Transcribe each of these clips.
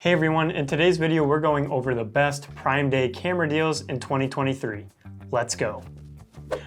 Hey everyone, in today's video we're going over the best Prime Day camera deals in 2023. Let's go.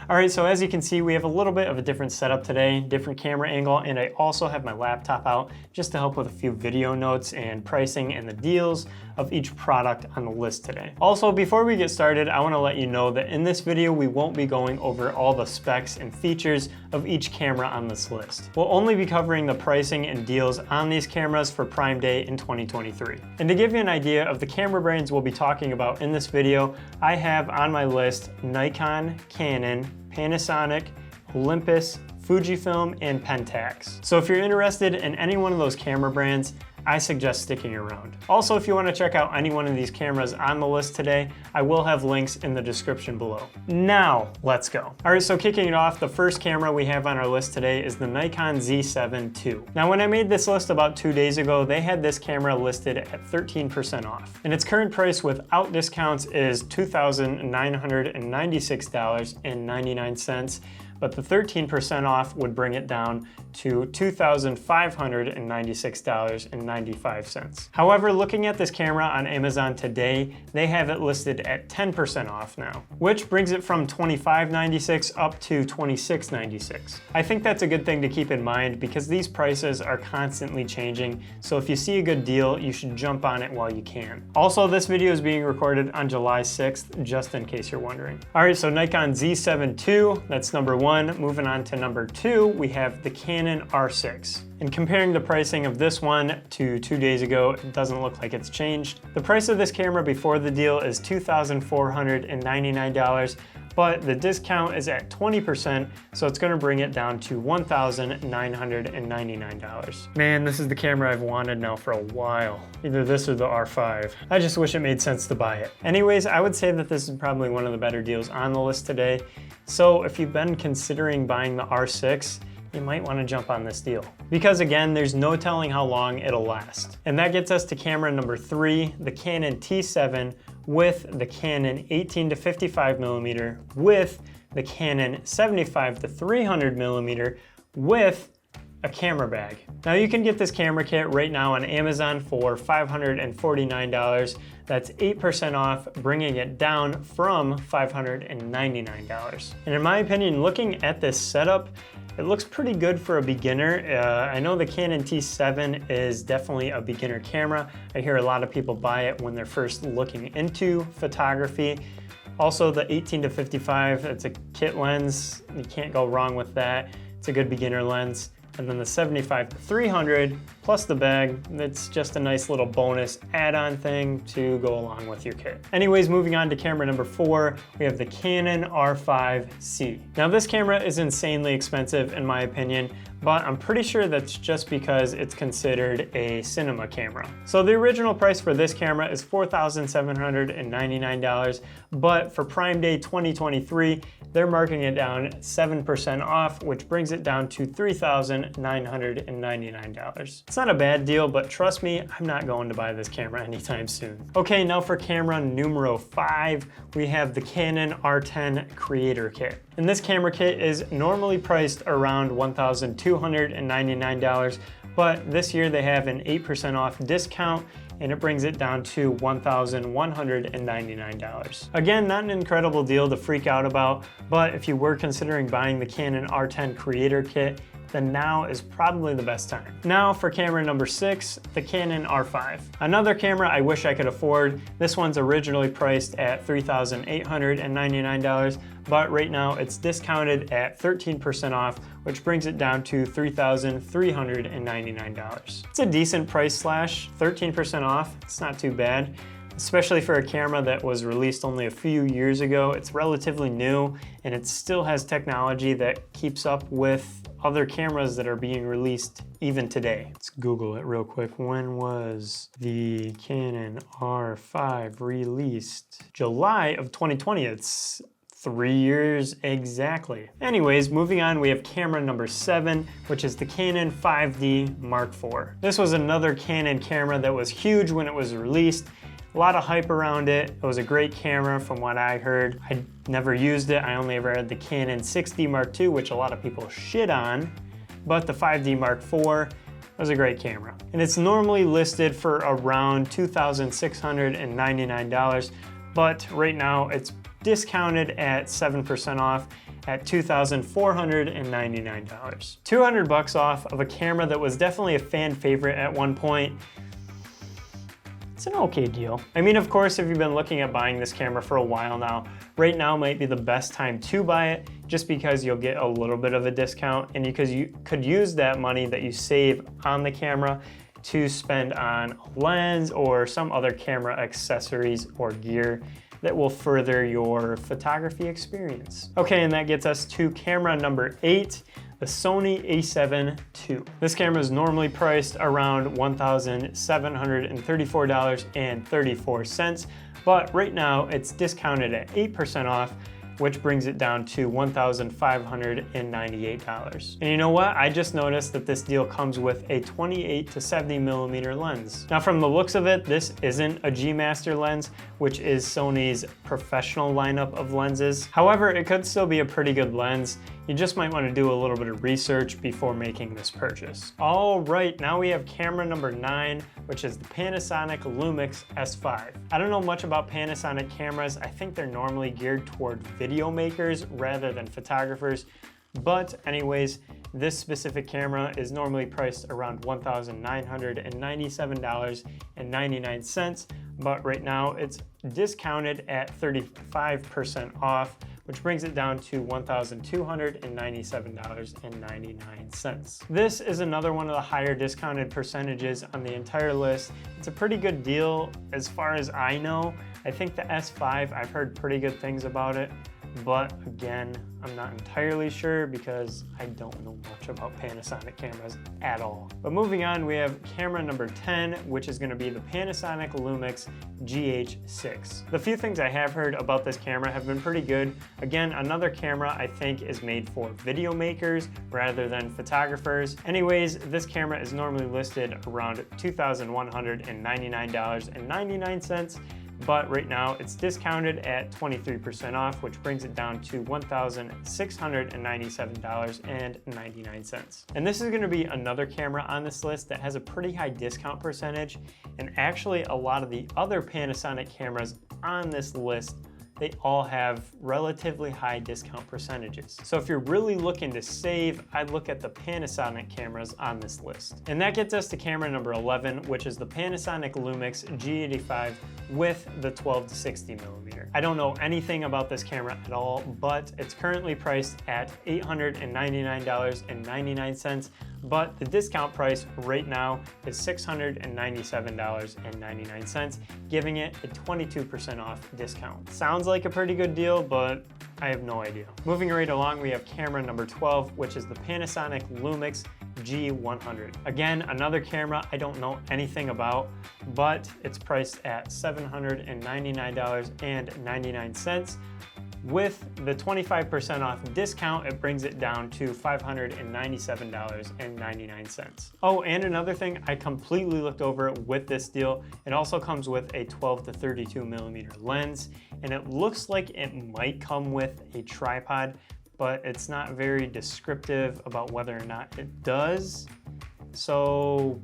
Alright, so as you can see we have a little bit of a different setup today, different camera angle, and I also have my laptop out just to help with a few video notes and pricing and the deals of each product on the list today. Also, before we get started, I want to let you know that in this video we won't be going over all the specs and features of each camera on this list. We'll only be covering the pricing and deals on these cameras for Prime Day in 2023. And to give you an idea of the camera brands we'll be talking about in this video, I have on my list Nikon, Canon, Panasonic, Olympus, Fujifilm, and Pentax. So if you're interested in any one of those camera brands, I suggest sticking around. Also, if you want to check out any one of these cameras on the list today, I will have links in the description below. Now, let's go. All right, so kicking it off, the first camera we have on our list today is the Nikon Z7 II. Now, when I made this list about 2 days ago, they had this camera listed at 13% off. And its current price without discounts is $2,996.99. But the 13% off would bring it down to $2,596.95. However, looking at this camera on Amazon today, they have it listed at 10% off now, which brings it from $25.96 up to $26.96. I think that's a good thing to keep in mind because these prices are constantly changing, so if you see a good deal, you should jump on it while you can. Also, this video is being recorded on July 6th, just in case you're wondering. All right, so Nikon Z7 II, that's number one. Moving on to number 2, we have the Canon R6. And comparing the pricing of this one to 2 days ago, it doesn't look like it's changed. The price of this camera before the deal is $2,499, but the discount is at 20%, so it's gonna bring it down to $1,999. Man, this is the camera I've wanted now for a while. Either this or the R5. I just wish it made sense to buy it. Anyways, I would say that this is probably one of the better deals on the list today. So if you've been considering buying the R6, you might want to jump on this deal. Because again, there's no telling how long it'll last. And that gets us to camera number 3, the Canon T7 with the Canon 18-55mm with the Canon 75-300mm with a camera bag. Now you can get this camera kit right now on Amazon for $549. That's 8% off, bringing it down from $599. And in my opinion, looking at this setup, it looks pretty good for a beginner. I know the Canon T7 is definitely a beginner camera. I hear a lot of people buy it when they're first looking into photography. Also the 18-55, it's a kit lens. You can't go wrong with that. It's a good beginner lens. And then the 75-300 plus the bag, it's just a nice little bonus add-on thing to go along with your kit. Anyways, moving on to camera number 4, we have the Canon R5 C. Now this camera is insanely expensive in my opinion, but I'm pretty sure that's just because it's considered a cinema camera. So the original price for this camera is $4,799, but for Prime Day 2023, they're marking it down 7% off, which brings it down to $3,999. It's not a bad deal, but trust me, I'm not going to buy this camera anytime soon. Okay, now for camera numero 5, we have the Canon R10 Creator Kit. And this camera kit is normally priced around $1,299, but this year they have an 8% off discount and it brings it down to $1,199. Again, not an incredible deal to freak out about, but if you were considering buying the Canon R10 Creator Kit, then now is probably the best time. Now for camera number 6, the Canon R5. Another camera I wish I could afford. This one's originally priced at $3,899, but right now it's discounted at 13% off, which brings it down to $3,399. It's a decent price slash, 13% off, it's not too bad. Especially for a camera that was released only a few years ago. It's relatively new and it still has technology that keeps up with other cameras that are being released even today. Let's Google it real quick. When was the Canon R5 released? July of 2020. It's 3 years exactly. Anyways, moving on, we have camera number 7, which is the Canon 5D Mark IV. This was another Canon camera that was huge when it was released. A lot of hype around it. It was a great camera from what I heard. I never used it. I only ever had the Canon 6D Mark II, which a lot of people shit on. But the 5D Mark IV, was a great camera. And it's normally listed for around $2,699, but right now it's discounted at 7% off at $2,499. 200 bucks off of a camera that was definitely a fan favorite at one point. It's an okay deal. I mean, of course, if you've been looking at buying this camera for a while now, right now might be the best time to buy it, just because you'll get a little bit of a discount, and because you could use that money that you save on the camera to spend on a lens or some other camera accessories or gear that will further your photography experience. Okay, and that gets us to camera number 8, the Sony a7 II. This camera is normally priced around $1,734.34, but right now it's discounted at 8% off, which brings it down to $1,598. And you know what? I just noticed that this deal comes with a 28 to 70 millimeter lens. Now, from the looks of it, this isn't a G Master lens, which is Sony's professional lineup of lenses. However, it could still be a pretty good lens. You just might want to do a little bit of research before making this purchase. All right, now we have camera number 9, which is the Panasonic Lumix S5. I don't know much about Panasonic cameras. I think they're normally geared toward video makers rather than photographers. But anyways, this specific camera is normally priced around $1,997.99, but right now it's discounted at 35% off, which brings it down to $1,297.99. This is another one of the higher discounted percentages on the entire list. It's a pretty good deal as far as I know. I think the S5, I've heard pretty good things about it, but again, I'm not entirely sure because I don't know much about Panasonic cameras at all. But moving on, we have camera number 10, which is going to be the Panasonic Lumix GH6. The few things I have heard about this camera have been pretty good. Again, another camera I think is made for video makers rather than photographers. Anyways, this camera is normally listed around $2,199.99, but right now it's discounted at 23% off, which brings it down to $1,697.99. And this is going to be another camera on this list that has a pretty high discount percentage, and actually a lot of the other Panasonic cameras on this list, they all have relatively high discount percentages. So if you're really looking to save, I'd look at the Panasonic cameras on this list. And that gets us to camera number 11, which is the Panasonic Lumix G85 with the 12 to 60 millimeter. I don't know anything about this camera at all, but it's currently priced at $899.99, but the discount price right now is $697.99, giving it a 22% off discount. Sounds like a pretty good deal, but I have no idea. Moving right along, we have camera number 12, which is the Panasonic Lumix G100. Again, another camera I don't know anything about, but it's priced at $799.99. With the 25% off discount, it brings it down to $597.99. Oh, and another thing, I completely looked over it with this deal. It also comes with a 12 to 32 millimeter lens, and it looks like it might come with a tripod, but it's not very descriptive about whether or not it does. So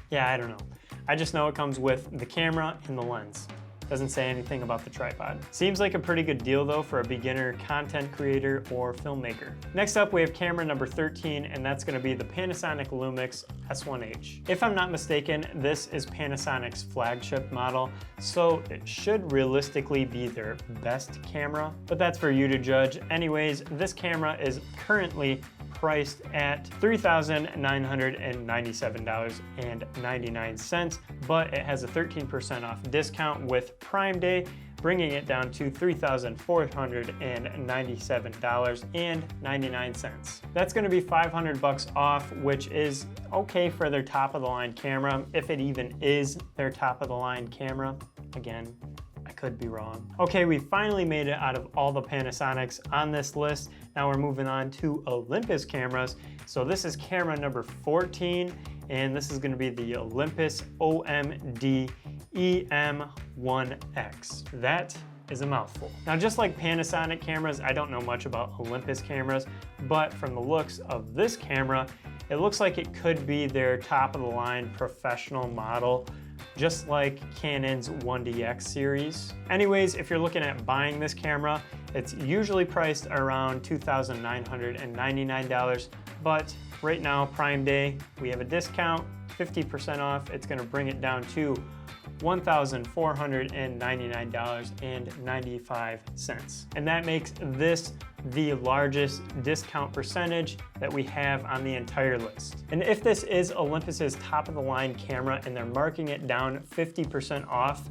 yeah, I don't know. I just know it comes with the camera and the lens. Doesn't say anything about the tripod. Seems like a pretty good deal though for a beginner content creator or filmmaker. Next up, we have camera number 13, and that's gonna be the Panasonic Lumix S1H. If I'm not mistaken, this is Panasonic's flagship model, so it should realistically be their best camera, but that's for you to judge. Anyways, this camera is currently priced at $3,997.99, but it has a 13% off discount with Prime Day, bringing it down to $3,497.99. That's going to be 500 bucks off, which is okay for their top of the line camera, if it even is their top of the line camera. Again, I could be wrong. Okay, we finally made it out of all the Panasonics on this list. Now we're moving on to Olympus cameras. So this is camera number 14, and this is going to be the Olympus OMD EM1X. That is a mouthful. Now, just like Panasonic cameras, I don't know much about Olympus cameras, but from the looks of this camera, It looks like it could be their top of the line professional model, just like Canon's 1DX series. Anyways, if you're looking at buying this camera, it's usually priced around $2,999, but right now, Prime Day, we have a discount, 50% off. It's gonna bring it down to $1,499.95. And that makes this the largest discount percentage that we have on the entire list. And if this is Olympus's top of the line camera and they're marking it down 50% off,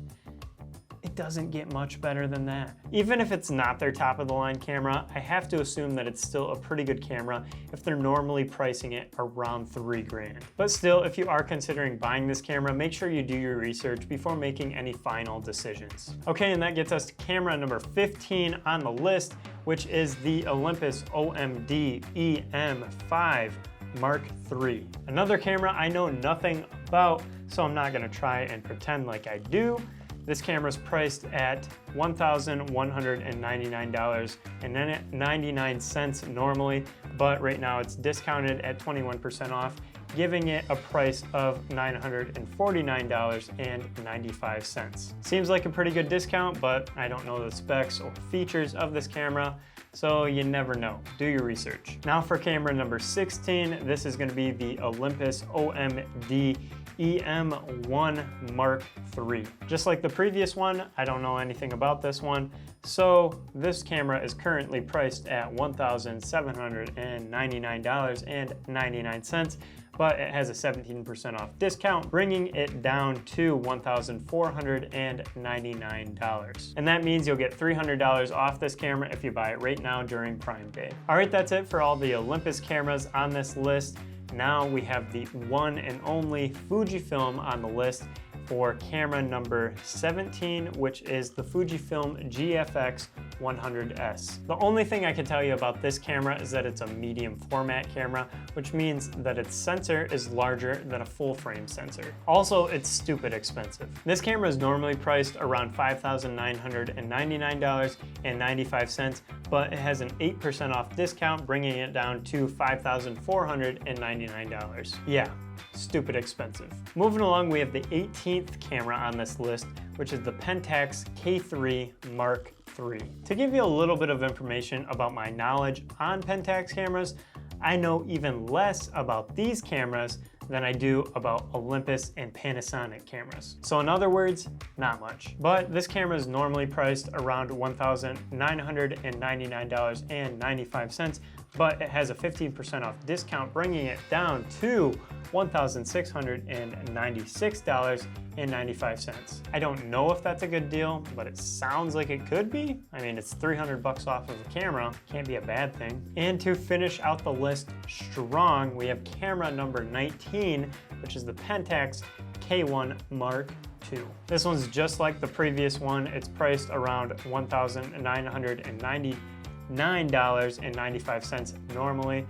it doesn't get much better than that. Even if it's not their top of the line camera, I have to assume that it's still a pretty good camera if they're normally pricing it around $3 grand. But still, if you are considering buying this camera, make sure you do your research before making any final decisions. Okay, and that gets us to camera number 15 on the list, which is the Olympus OMD EM5 Mark III. Another camera I know nothing about, so I'm not gonna try and pretend like I do. This camera is priced at $1,199.99 normally, but right now it's discounted at 21% off, giving it a price of $949.95. Seems like a pretty good discount, but I don't know the specs or features of this camera, so you never know. Do your research. Now for camera number 16, this is going to be the Olympus OMD EM1 Mark III. Just like the previous one, I don't know anything about this one, so this camera is currently priced at $1,799.99, but it has a 17% off discount, bringing it down to $1,499. And that means you'll get $300 off this camera if you buy it right now during Prime Day. All right, that's it for all the Olympus cameras on this list. Now we have the one and only Fujifilm on the list for camera number 17, which is the Fujifilm GFX 100S. The only thing I can tell you about this camera is that it's a medium format camera, which means that its sensor is larger than a full frame sensor. Also, it's stupid expensive. This camera is normally priced around $5,999.95, but it has an 8% off discount, bringing it down to $5,499. Yeah, stupid expensive. Moving along, we have the 18th camera on this list, which is the Pentax K-1 Mark II. To give you a little bit of information about my knowledge on Pentax cameras, I know even less about these cameras than I do about Olympus and Panasonic cameras. So in other words, not much. But this camera is normally priced around $1,999.95, but it has a 15% off discount, bringing it down to $1,696.95. I don't know if that's a good deal, but it sounds like it could be. I mean, it's $300 off of a camera, can't be a bad thing. And to finish out the list strong, we have camera number 19, which is the Pentax K-1 Mark II. This one's just like the previous one. It's priced around $1,999.95 normally,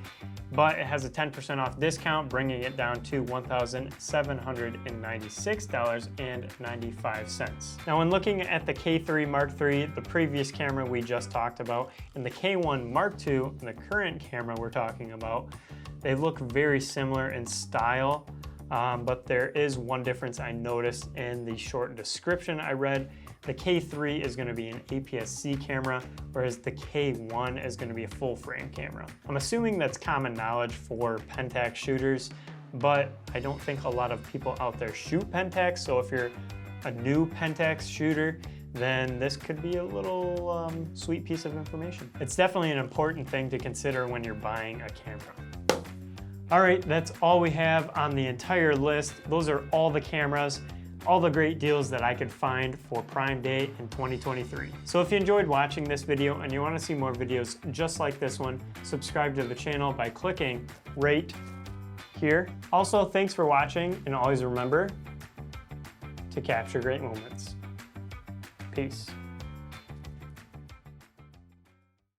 but it has a 10% off discount, bringing it down to $1,796.95. Now, when looking at the K3 Mark III, the previous camera we just talked about, and the K1 Mark II, and the current camera we're talking about, they look very similar in style, but there is one difference I noticed in the short description I read. The K3 is going to be an APS-C camera, whereas the K1 is going to be a full frame camera. I'm assuming that's common knowledge for Pentax shooters, but I don't think a lot of people out there shoot Pentax, so if you're a new Pentax shooter, then this could be a little sweet piece of information. It's definitely an important thing to consider when you're buying a camera. All right, that's all we have on the entire list. Those are all the cameras, all the great deals that I could find for Prime Day in 2023. So if you enjoyed watching this video and you want to see more videos just like this one, subscribe to the channel by clicking right here. Also, thanks for watching, and always remember to capture great moments. Peace.